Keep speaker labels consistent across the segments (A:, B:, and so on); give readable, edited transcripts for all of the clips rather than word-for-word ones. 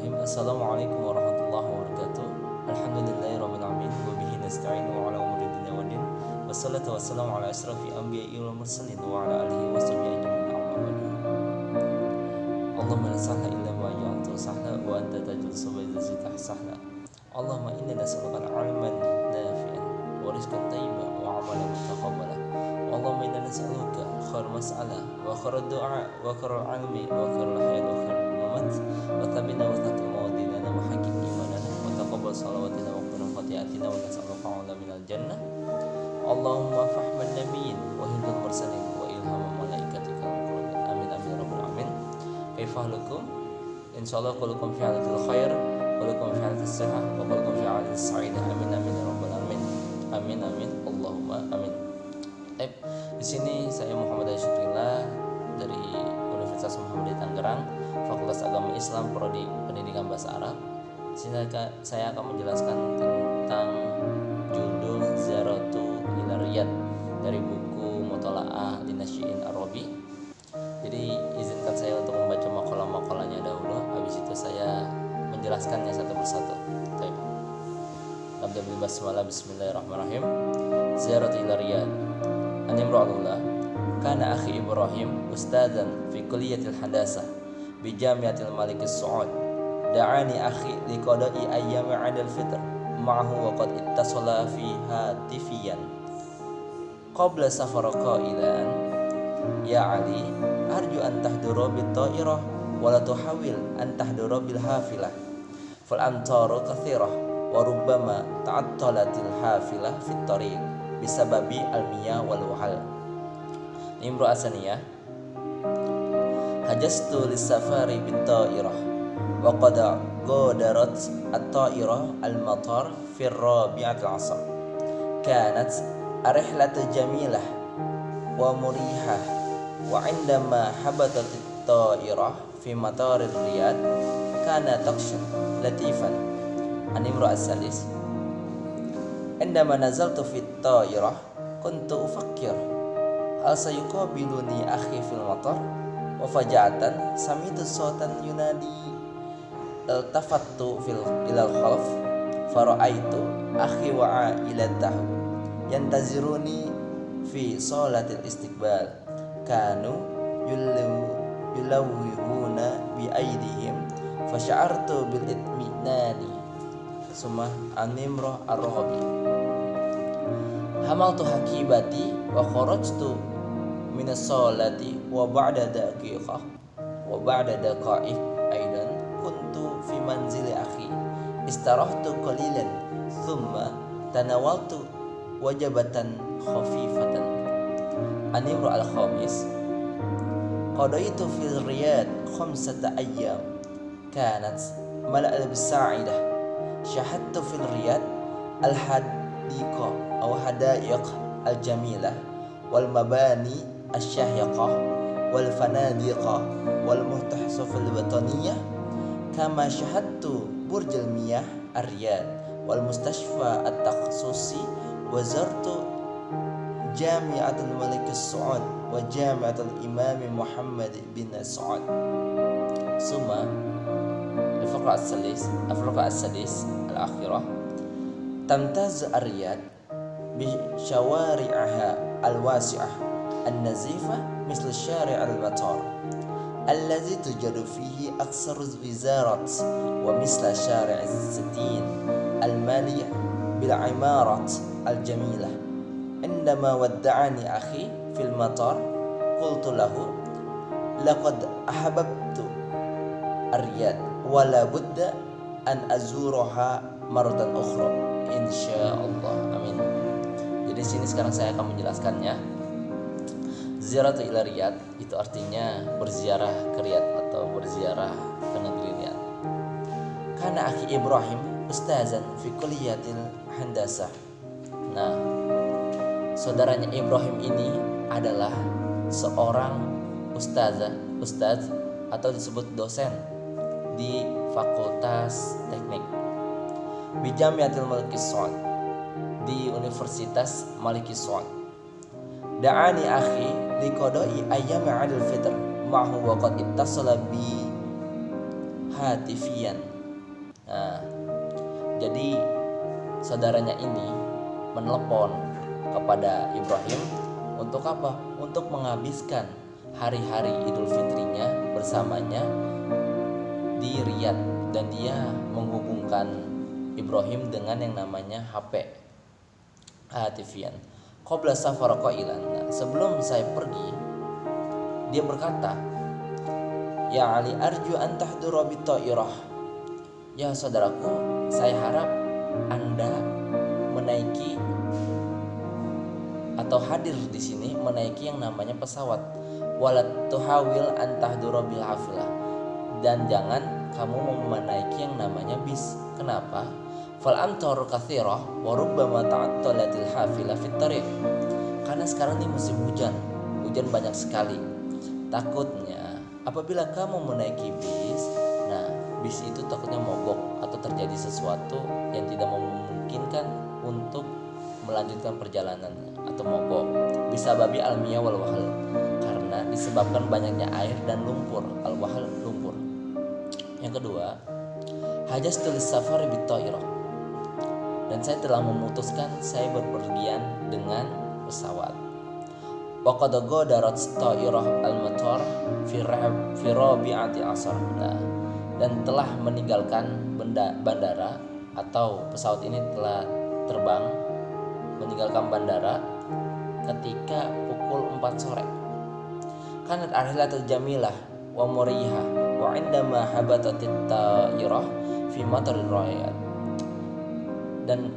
A: Bismillahirrahmanirrahim. Assalamualaikum warahmatullahi wabarakatuh. Alhamdulillahirrahmanirrahim. Wabihi nasta'inu ala umuri dunia wa din. Wassalatu wassalamu ala asrafi anbiya'i wal mursalin wa ala alihi wa sahbihi ajma'in amma ba'du. Allahumma la sahla illa ma ja'altu sahla wa anta taj'alus sabra idza shi'ta sahla. Allahumma inna nas'aluka ilman nafi'an wa rizqan thayyiban wa 'amalan mutaqabbalan. Allahumma inna nas'aluka khairal mas'alah wa khairal du'a wa khairal 'ilmi wa khairal hayat wa khairal wa tabina wa taqil mawadina wa hakim imanana wa taqabbal salawatina wa qina khati'atina wa nas'aluka 'ala minal jannah. Allahumma fahman nabiyyin wa hibal mursalin wa ilhamul malaikatika wa qur'an. Amin amin ya rabbal alamin. Kaifahalukum? Insyaallah kullukum fi halatil khair, kullukum fi halatis sihah, wa kullukum fi halatis sa'idah. Amin amin ya rabbal alamin. Amin amin Allahumma amin. Di sini saya Muhammad Syukrillah dari Universitas Muhammadiyah Tangerang, Fakultas Agama Islam, Prodi Pendidikan Bahasa Arab. Di sini saya akan menjelaskan tentang judul Ziyaratu ila Riyadh dari buku Muthala'ah Linasyi'in Arabi. Jadi izinkan saya untuk membaca makalah-makalahnya dahulu, habis itu saya menjelaskannya satu persatu. Baik. Nabda bil basmalah, bismillahirrahmanirrahim. Ziyaratu ila Riyadh. An Imra'ullah kana akhi Ibrahim ustadzan fi kulliyatil hadasah bi Jami'atil Malik Saud. Da'ani akhi liqada'i ayyam 'idul fitr ma'ahu wa qad ittasala fi hatifiyan qabla safar qailan ya Ali arju an tahdura bit ta'irah wa la tuhawil an tahdura bil hafilah fal amtaru katsirah wa rubbama ta'attalatil hafilah fit tariq bisababi al-miyah wal wahal. Imru asaniyah hajastu lis-safari bit-ta'irah wa qad qadarat at-ta'irah al-matar fi ar-rabi'atil 'ashr. Kanat rihlatu jamilah wa murihah wa 'indama habatat at-ta'irah fi matar Riyadh kana taqshan latifan. An Imru as-salis عندما نزلت في الطائرة كنت أفكر هل سيقابلني أخي في المطار وفجأة سمعت صوتا ينادي التفت إلى الخلف فرأيت أخي وعائلته ينتظروني في صالة الاستقبال كانوا يلوحون بأيديهم فشعرت بالاطمئنان. Summa An-Nimrah Ar-Rahabi hamaltu hakibati wa kharajtu min as-salati wa ba'da daqa'iq aidan kuntu fi manzili akhi istarahtu qalilan thumma tanawaltu wajabatan khafifatan. An-Nimrah Al-Khamis qadaitu fil Riyadh 5 ayyam kanat mala'al bisa'idah. شاهدت في الرياض الحديقة أو حدائق الجميلة والمباني الشاهقة والفنادق والمتحف الوطنية كما شاهدت برج المياه الرياض والمستشفى التخصصي وزرت جامعة الملك سعود وجامعة الإمام محمد بن سعود. ثم الفقرة السادس الأخيرة تمتاز الرياض بشوارعها الواسعة النظيفة مثل شارع المطار الذي توجد فيه أكثر الوزارات ومثل شارع الستين المالية بالعمارات الجميلة. عندما ودعني أخي في المطار قلت له لقد أحببت الرياض wala budda an azuraha maratan ukhra insyaallah. Amin. Jadi sini sekarang saya akan menjelaskannya. Ziyaratu ila Riyadh itu artinya berziarah ke Riyadh atau berziarah ke negeri Riyadh. Karena akhi Ibrahim ustazan fi kulliyatil handasah. Nah, saudaranya Ibrahim ini adalah seorang ustaz atau disebut dosen di Fakultas Teknik di Jami'atil Malik Saud, di Universitas Malik Saud. Da'ani akhi liqada'i ayyam 'idul fitr ma'hu wa qad ittasala bi hatifiyan Nah, jadi saudaranya ini menelepon kepada Ibrahim untuk apa? Untuk menghabiskan hari-hari Idul Fitrinya bersamanya di Riyadh, dan dia menghubungkan Ibrahim dengan yang namanya HP hatifian. Qabla safar qailan. Nah, sebelum saya pergi, dia berkata, "Ya Ali, arju an tahdura bi ta'irah." Ya saudaraku, saya harap Anda menaiki atau hadir di sini menaiki yang namanya pesawat. Walat tuhawil an tahdura bil hafilah. Dan jangan kamu menaiki yang namanya bis. Kenapa? Fal amtaru katsirah wa rubbama ta'attalatil hafilah fit tariq. Karena sekarang ini musim hujan. Hujan banyak sekali. Takutnya apabila kamu menaiki bis, nah bis itu takutnya mogok atau terjadi sesuatu yang tidak memungkinkan untuk melanjutkan perjalanannya atau mogok. Bisa babi almiyah wal wahal, karena disebabkan banyaknya air dan lumpur. Al wahal lumpur. Yang kedua, hajas tulis safari bit ta'irah. Dan saya telah memutuskan saya berpergian dengan pesawat. Wa qad ghadarat ta'irah al-matar fi rabi'ati asar. Dan telah meninggalkan bandara, atau pesawat ini telah terbang meninggalkan bandara ketika pukul 4 sore. Kanat arihlatul jamilah wa muriyah wa indama habatatit ta'irah fi mataril rayat. Dan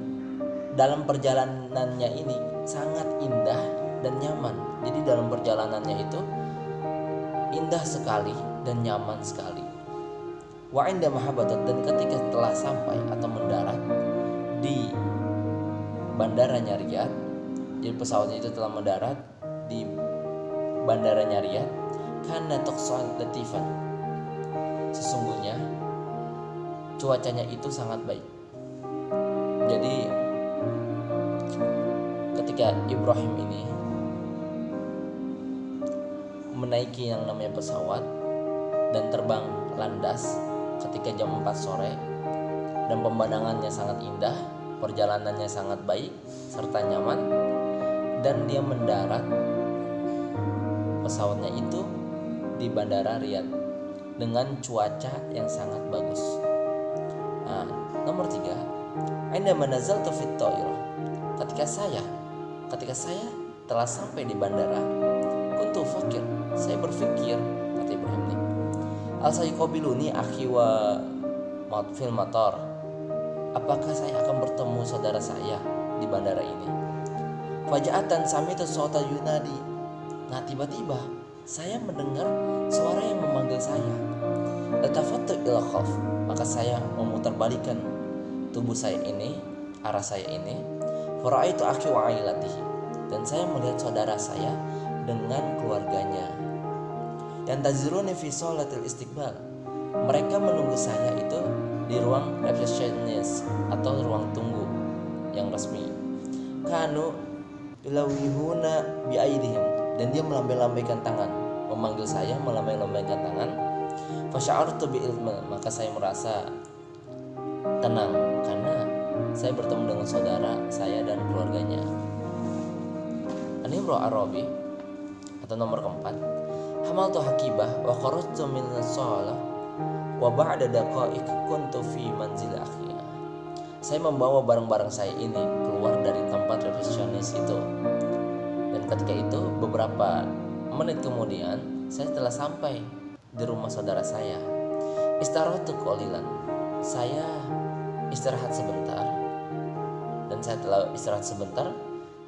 A: dalam perjalanannya ini sangat indah dan nyaman. Jadi dalam perjalanannya itu indah sekali dan nyaman sekali. Wa inda mahabatat, dan ketika telah sampai atau mendarat di bandaranya Riyadh, jadi pesawatnya itu telah mendarat di bandaranya Riyadh, kana taqsal latifan. Sesungguhnya cuacanya itu sangat baik. Jadi ketika Ibrahim ini menaiki yang namanya pesawat dan terbang landas ketika jam 4 sore, dan pemandangannya sangat indah, perjalanannya sangat baik serta nyaman, dan dia mendarat pesawatnya itu di bandara Riyadh dengan cuaca yang sangat bagus. Nah, nomor 3, indama nazaltu fit ta'irah. Ketika saya telah sampai di bandara, kuntu fakir, saya berpikir, kata Ibrahim ini, al-sayqabiluni akhi wa fil matar. Apakah saya akan bertemu saudara saya di bandara ini? Faja'atan sami'tu sawta yunadi. Nah, tiba-tiba saya mendengar suara yang memanggil saya. Iltafattu ila khalf, maka saya memutarbalikkan tubuh saya ini, arah saya ini. Fara'aitu akhi wa ailatihi, dan saya melihat saudara saya dengan keluarganya. Dan taziruni fi sholatil istiqbal, mereka menunggu saya itu di ruang receptionist atau ruang tunggu yang resmi. Kanu ilawihuna bi aidihim, dan dia melambai-lambaikan tangan, memanggil saya melambai-lambaikan tangan. Fasya'artu bi ilma, maka saya merasa tenang karena saya bertemu dengan saudara saya dan keluarganya. An-Nimru Arabi atau nomor keempat, hamaltu hakibah wa kharajtu min as-shalah wa ba'da daqa'iq kuntu fi manzil akhi. Saya membawa barang-barang saya ini keluar dari tempat resepsionis itu, dan ketika itu beberapa menit kemudian saya telah sampai di rumah saudara saya. Istarahtu qalilan, saya istirahat sebentar, dan saya telah istirahat sebentar,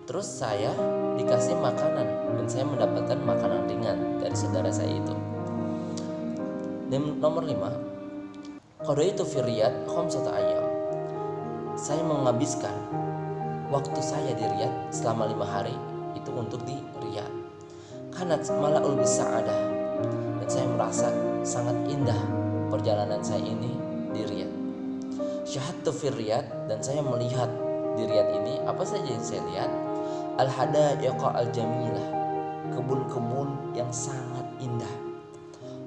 A: terus saya dikasih makanan, dan saya mendapatkan makanan ringan dari saudara saya itu. Dan nomor 5, qadaitu fi Riyadh khamsata ayyam. Saya menghabiskan waktu saya di Riyadh selama 5 hari itu untuk di Riyadh. Kanat mala'ul bisa'adah, dan saya merasa sangat indah perjalanan saya ini di Riyadh. Syahadtu fi Riyadh, dan saya melihat di Riyadh ini apa saja yang saya lihat. Al-hadaiqa al-jamilah, kebun-kebun yang sangat indah.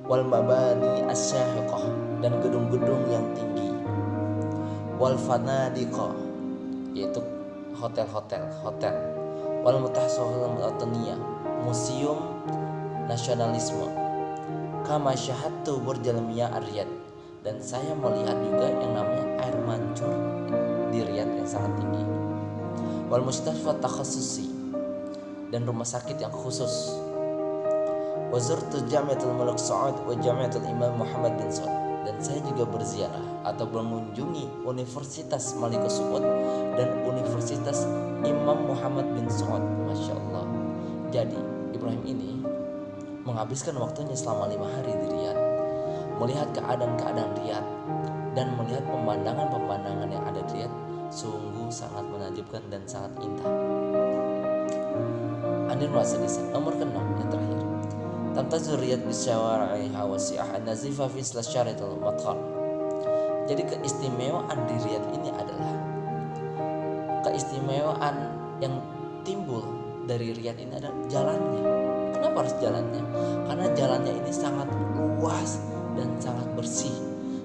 A: Wal mabani asyahiqah, dan gedung-gedung yang tinggi. wal fanadiqa, yaitu hotel, wal mutahsahul wataniyah, museum nasionalisme, kama syahadtu burjal miyah ar-Riyadh, dan saya melihat juga yang namanya air mancur di Riyadh yang sangat tinggi, wal mustashfa takhassusi, dan rumah sakit yang khusus, wa zurtu Jami'atul Malik Saud wa Jami'atul Imam Muhammad bin Saud, dan saya juga berziarah atau mengunjungi Universitas Malik Saud dan Universitas Imam Muhammad bin Saud. Masya Allah. Jadi Ibrahim ini menghabiskan waktunya selama 5 hari di Riyadh, melihat keadaan-keadaan Riyadh dan melihat pemandangan-pemandangan yang ada di Riyadh, sungguh sangat menakjubkan dan sangat indah. Anir Masadis nomor ke-6 yang terakhir. Tamtazur Riyadh bisyawari'iha wasi'ah an-nazifa fi syaritul madkhal. Jadi keistimewaan di Riyadh ini adalah keistimewaan yang timbul dari Riyadh ini adalah jalannya. Kenapa harus jalannya? Karena jalannya ini sangat luas dan sangat bersih,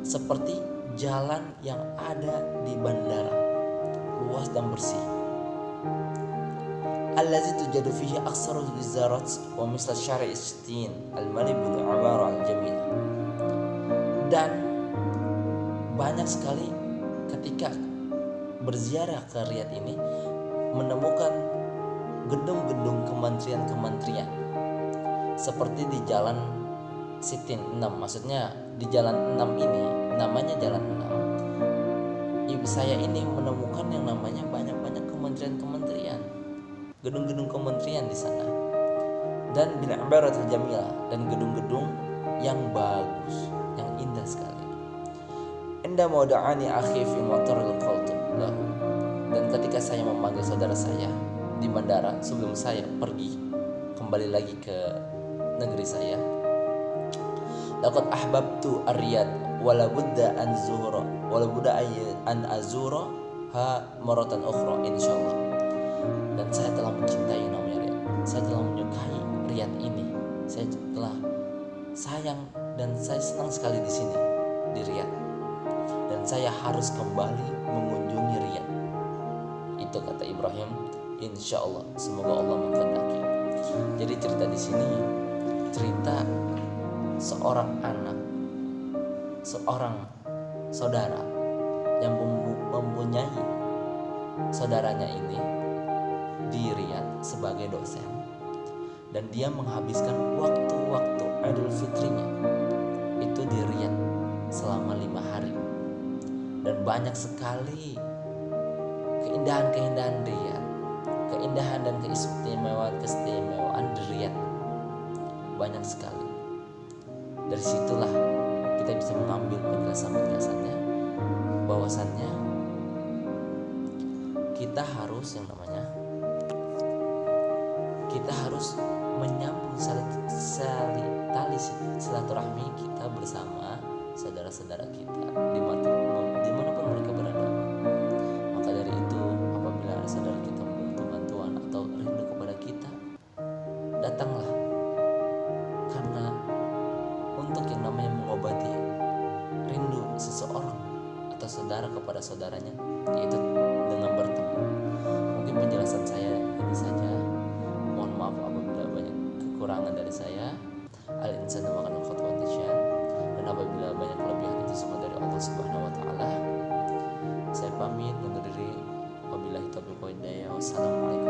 A: seperti jalan yang ada di bandara, luas dan bersih. Allazi tujadu fihi aktsaru wizarat wa misal syari' istin al-mali bil ibara al-jamil. Dan banyak sekali ketika berziarah ke Riyadh ini menemukan gedung-gedung kementerian-kementerian seperti di Jalan Sitin 6, maksudnya di Jalan 6 ini, namanya Jalan 6. Ibu saya ini menemukan yang namanya banyak-banyak kementerian-kementerian, gedung-gedung kementerian di sana, dan bil ibaratul jamilah, dan gedung-gedung yang bagus, yang indah sekali. Inda mauda'ani akhi fi mataril qaltu lahu, dan ketika saya memanggil saudara saya di bandara sebelum saya pergi kembali lagi ke negeri saya, laqad ahbabtu ar-Riyadh wala budda an azura ha maratan ukhra insyaallah. Dan saya telah mencintai namanya Riyadh, saya telah menyukai Riyadh ini, saya telah sayang dan saya senang sekali di sini di Riyadh, dan saya harus kembali mengunjungi Riyadh. Itu kata Ibrahim, insya Allah, semoga Allah menghendaki. Jadi cerita di sini cerita seorang anak, seorang saudara yang mempunyai saudaranya ini di Riyadh sebagai dosen, dan dia menghabiskan waktu-waktu Idul Fitrinya itu di Riyadh selama 5 hari, dan banyak sekali keindahan-keindahan Riyadh, keindahan dan keistimewaan di Riyadh banyak sekali. Dari situlah kita bisa mengambil penjelasannya, bahwasannya kita harus menyambung tali silaturahmi kita bersama saudara-saudara kita dimanapun mereka berada. Maka dari itu, apabila ada saudara kita membutuhkan bantuan atau rindu kepada kita, datanglah, karena untuk yang namanya mengobati rindu seseorang atau saudara kepada saudaranya, yaitu dengan bertemu. Mungkin penjelasan saya ini saja. Mohon maaf apabila banyak kekurangan dari saya. Al-insanu makan khutbah nisyan, dan apabila banyak kelebihan itu semua dari Allah Subhanahu wa taala. Saya pamit undur diri. Wabillahi taufiq wal hidayah. Wassalamualaikum